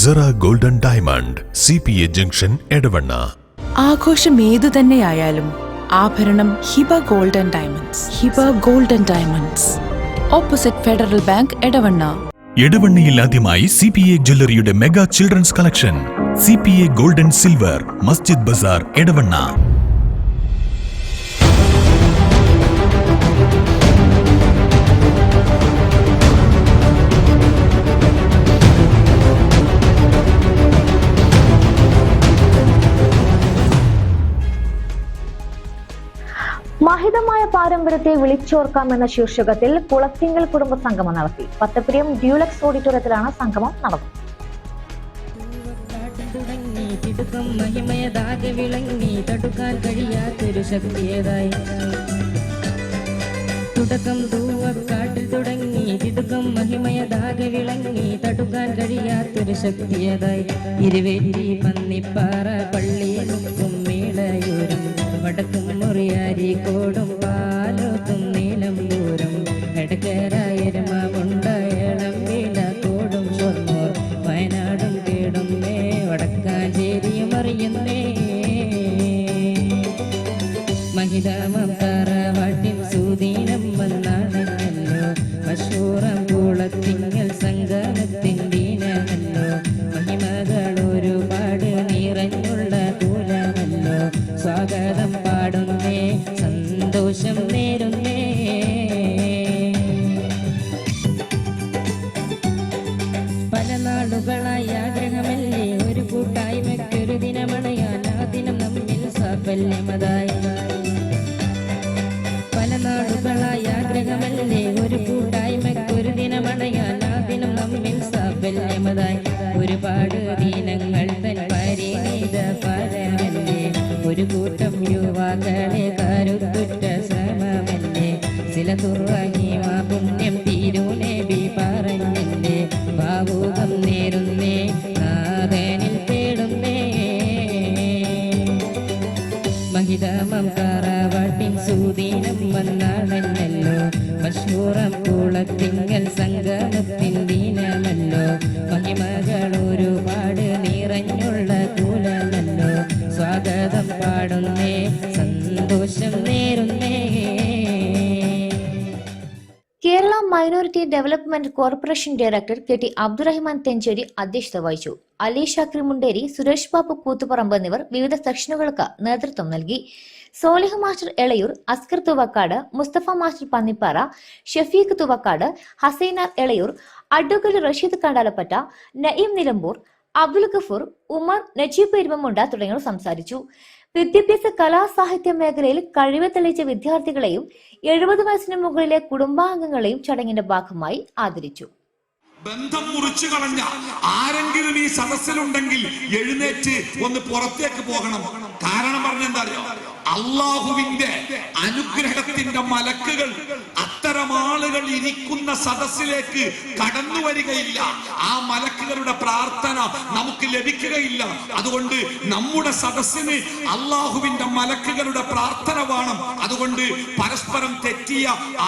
Cera golden diamond CPA junction Edavanna. ആഘോഷം ഏതു തന്നെയായാലും ആഭരണം Hiba golden diamonds. Hiba golden diamonds, opposite Federal Bank, Edavanna. എടവണ്ണയിൽ ആദ്യമായി CPA ജ്വല്ലറിയുടെ mega children's collection. CPA golden silver, Masjid Bazar, Edavanna. മഹിതമായ പാരമ്പര്യത്തെ വിളിച്ചോർക്കാമെന്ന ശീർഷകത്തിൽ കുളത്തിങ്കൽ കുടുംബ സംഗമം നടത്തി. പത്തപ്പിരിയം ഡ്യൂലക്സ് ഓഡിറ്റോറിയത്തിലാണ് സംഗമം നടന്നത്. തുടക്കം തൂവക്കാട്ടിൽ തുടങ്ങി തിടുക്കം മഹിമയതാകെ വിളങ്ങി തടുക്കാൻ കഴിയാത്തൊരു ശക്തിയതായി ഇരുവേറ്റി പന്നിപ്പാറ പള്ളി മുക്കും മേളയൂരും വടക്കും മുറിയാരി കോടും പാലോത്തും നീലം ദൂരം എടക്കരായരമുണ്ടയളം വീല കോടും ഷൊർണൂർ വയനാടും കേടും മേ വടക്കാഞ്ചേരിയും അറിയുന്നേ മഹിതാമത്താറ വാട്ടിൻ സുദീനം വന്നാണെന്നല്ലോ മഷൂറം കുളത്തിങ്കൽ സംഗമത്തിൻ ദീനമല്ലോ മഹിമകൾ ഒരുപാട് നിറഞ്ഞുള്ള കൂലമല്ലോ സ്വാഗതം പാടുന്നേ സന്തോഷം നേരുന്നേ പല നാളുകളായി ആഗ്രഹമല്ലേ ഒരു കൂട്ടായ്മയ്ക്കൊരു ദിനമണയാൻ ആ ദിനം നമ്മിൽ സാഫല്യമതായി പല നാടുകളായി ആഗ്രഹമല്ലേ ഒരു കൂട്ടായ്മയ്ക്കൊരു ദിനമണയാൻ ആ ദിനം നമ്മിൽ സാഫല്യമതായി ഒരുപാട് ദിനങ്ങൾ തൻ പരിണിത ഫലമല്ലേ ഒരു കൂട്ടം യുവാക്കളെ കരുത്തുറ്റ ശ്രമമല്ലേ ചില തുറങ്ങിയ പുണ്യം തിരുനബി പറഞ്ഞല്ലേ ഭാവുകം നേരുന്നേ നാഥനിൽ തേടുന്നേ മഹിതാമം താറാവാട്ടിൻ സുദീനം വന്നാണെന്നല്ലോ മഷൂറം കുളത്തിങ്കൽ സംഗമത്തിൻ ദീനമല്ലോ മഹിമകൾ ഒരുപാട് നിറഞ്ഞുള്ള കൂലമല്ലോ സ്വാഗതം പാടുന്നേ സന്തോഷം നേരുന്നേ. Kerala minority development corporation director KT Abdurahiman Thencheri അധ്യക്ഷത വഹിച്ചു. അലി ഷാക്രി മുണ്ടേരി, സുരേഷ് ബാബു കൂത്തുപറമ്പ് എന്നിവർ വിവിധ സെക്ഷനുകൾക്ക് നേതൃത്വം നൽകി. Solih master Elayur, Askar Thuvakkad, Musthafa master Pannippara, Shafeeq Thuvakkad, Hasainar Elayur, advocate Rasheed Kandalappatta, Naeem Nilambur, Abdul Gafoor, Umar, Najeeb Erumamunda തുടങ്ങിയവർ സംസാരിച്ചു. വിദ്യാഭ്യാസ കലാ സാഹിത്യ മേഖലയിൽ കഴിവ് തെളിയിച്ച വിദ്യാർത്ഥികളെയും 70 വയസ്സിന് മുകളിലെ കുടുംബാംഗങ്ങളെയും ചടങ്ങിന്റെ ഭാഗമായി ആദരിച്ചു. ബന്ധം മുറിച്ചു കളഞ്ഞ ആരെങ്കിലും ഈ സദസ്സിലുണ്ടെങ്കിൽ എഴുന്നേറ്റ് ഒന്ന് പുറത്തേക്ക് പോകണം. കാരണം പറഞ്ഞെന്താ അറിയോ? അള്ളാഹുവിന്റെ അനുഗ്രഹത്തിന്റെ മലക്കുകൾ അത്തരം ആളുകൾ ഇരിക്കുന്ന സദസ്സിലേക്ക് കടന്നു വരികയില്ല. ആ മലക്കുകളുടെ പ്രാർത്ഥന നമുക്ക് ലഭിക്കുകയില്ല. അതുകൊണ്ട് നമ്മുടെ സദസ്സിന് അള്ളാഹുവിന്റെ മലക്കുകളുടെ പ്രാർത്ഥന വേണം. അതുകൊണ്ട് പരസ്പരം തെറ്റിയ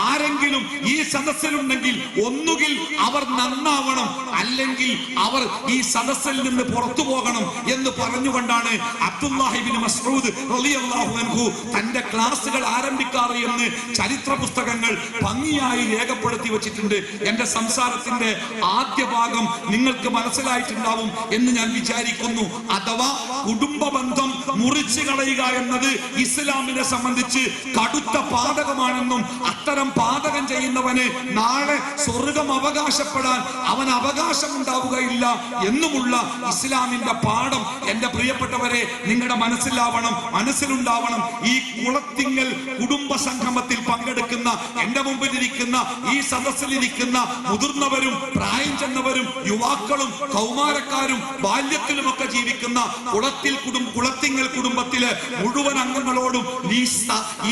ആരെങ്കിലും ഈ സദസ്സിലുണ്ടെങ്കിൽ ഒന്നുകിൽ അവർ നന്നാവണം, അല്ലെങ്കിൽ അവർ ഈ സദസ്സിൽ നിന്ന് പുറത്തു പോകണം എന്ന് പറഞ്ഞുകൊണ്ടാണ് അബ്ദുല്ലാഹി ഇബ്നു മസ്ഊദ് റളിയല്ലാഹു അൻഹു തന്റെ ക്ലാസുകൾ ആരംഭിക്കാറ് എന്ന് ചരിത്ര പുസ്തകങ്ങൾ ഭംഗിയായി രേഖപ്പെടുത്തി വെച്ചിട്ടുണ്ട്. എന്റെ സംസാരത്തിന്റെ ആദ്യ ഭാഗം നിങ്ങൾക്ക് മനസ്സിലായിട്ടുണ്ടാവും എന്ന് ഞാൻ വിചാരിക്കുന്നു. അഥവാ കുടുംബ ബന്ധം മുറിച്ചു കളയുക എന്നത് ഇസ്ലാമിനെ സംബന്ധിച്ച് കടുത്ത പാതകമാണെന്നും അത്തരം പാതകം ചെയ്യുന്നവന് നാളെ സ്വർഗം അവകാശപ്പെടാൻ അവൻ അവകാശം ഉണ്ടാവുകയില്ല എന്നുമുള്ള ഇസ്ലാമിന്റെ പാഠം എന്റെ പ്രിയപ്പെട്ടവരെ നിങ്ങളുടെ മനസ്സിലുണ്ടാവണം. ഈ കുളത്തിങ്കൽ കുടുംബ സംഗമത്തിൽ പങ്കെടുക്കുന്ന എന്റെ മുമ്പിലിരിക്കുന്ന ഈ സദസ്സിലിരിക്കുന്ന മുതിർന്നവരും പ്രായം ചെന്നവരും യുവാക്കളും കൗമാരക്കാരും ബാല്യത്തിലുമൊക്കെ ജീവിക്കുന്ന കുളത്തിങ്കൽ കുടുംബത്തിലെ മുഴുവൻ അംഗങ്ങളോടും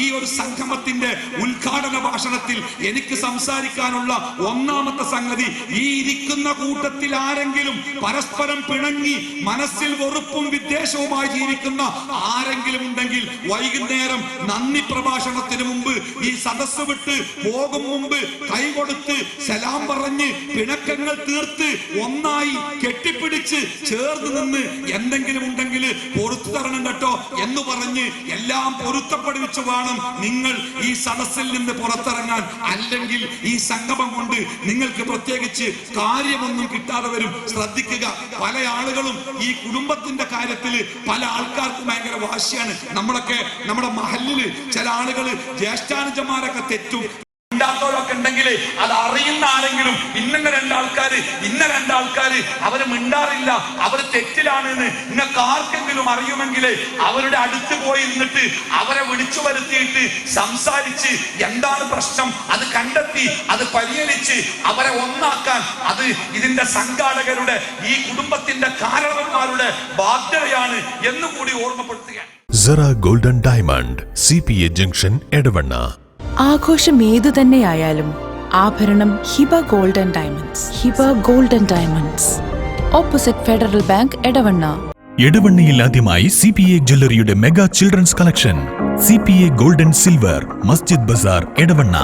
ഈ ഒരു സംഗമത്തിന്റെ ഉദ്ഘാടന ഭാഷണത്തിൽ എനിക്ക് സംസാരിക്കാനുള്ള ഒന്നാമത്തെ സംഗതി, ഈ ഇരിക്കുന്ന കൂട്ടത്തിൽ ആരെങ്കിലും പരസ്പരം പിണങ്ങി മനസ്സിൽ വെറുപ്പും വിദ്വേഷവുമായി ജീവിക്കുന്ന ആരെങ്കിലും ഉണ്ടെങ്കിൽ വൈകുന്നേരം നന്ദി പ്രഭാഷണത്തിന് മുമ്പ് ഈ സദസ്സ് വിട്ട് പോകും മുമ്പ് കൈകൊടുത്ത് സലാം പറഞ്ഞ് പിണക്കങ്ങൾ തീർത്ത് ഒന്നായി കെട്ടിപ്പിടിച്ച് ചേർന്ന് നിന്ന് എന്തെങ്കിലും ഉണ്ടെങ്കിൽ പൊറുത്തു തരണം കേട്ടോ എന്ന് പറഞ്ഞ് എല്ലാം പൊരുത്തപ്പെടുവിച്ചു വേണം നിങ്ങൾ ഈ സദസ്സിൽ നിന്ന് പുറത്തിറങ്ങാൻ. അല്ലെങ്കിൽ ഈ സംഗമം കൊണ്ട് നിങ്ങൾക്ക് പ്രത്യേകിച്ച് കാര്യമൊന്നും കിട്ടാതെ വരും. ശ്രദ്ധിക്കുക, പല ആളുകളും ഈ കുടുംബത്തിന്റെ കാര്യത്തിൽ പല ആൾക്കാർക്കും ഭയങ്കര വാശിയാണ്. നമ്മളൊക്കെ നമ്മുടെ മഹല്ലില് ചില ആളുകൾ ജ്യേഷ്ഠാനുജന്മാരൊക്കെ തെറ്റും മിണ്ടാത്തവരൊക്കെ ഉണ്ടെങ്കിൽ അത് അറിയുന്ന ആരെങ്കിലും ഇന്ന രണ്ടാൾക്കാര് അവര് മിണ്ടാറില്ല, അവര് തെറ്റിലാണ് എന്ന് നിങ്ങൾക്ക് ആർക്കെങ്കിലും അറിയുമെങ്കിൽ അവരുടെ അടുത്ത് പോയി നിന്നിട്ട് അവരെ വിളിച്ചു വരുത്തിയിട്ട് സംസാരിച്ച് എന്താണ് പ്രശ്നം അത് കണ്ടെത്തി അത് പരിഹരിച്ച് അവരെ ഒന്നാക്കാൻ അത് ഇതിന്റെ സംഘാടകരുടെ ഈ കുടുംബത്തിന്റെ കാരണവന്മാരുടെ ബാധ്യതയാണ് എന്നുകൂടി ഓർമ്മപ്പെടുത്തുകയാണ്. Sera golden diamond, CPA junction, Edavanna. ആഘോഷം ഏതു തന്നെയായാലും ആഭരണം Hiba golden diamonds. Hiba golden diamonds, opposite Federal Bank, Edavanna. എടവണ്ണയിൽ ആദ്യമായി CPA ജ്വല്ലറിയുടെ mega children's collection. CPA golden silver, Masjid Bazar, Edavanna.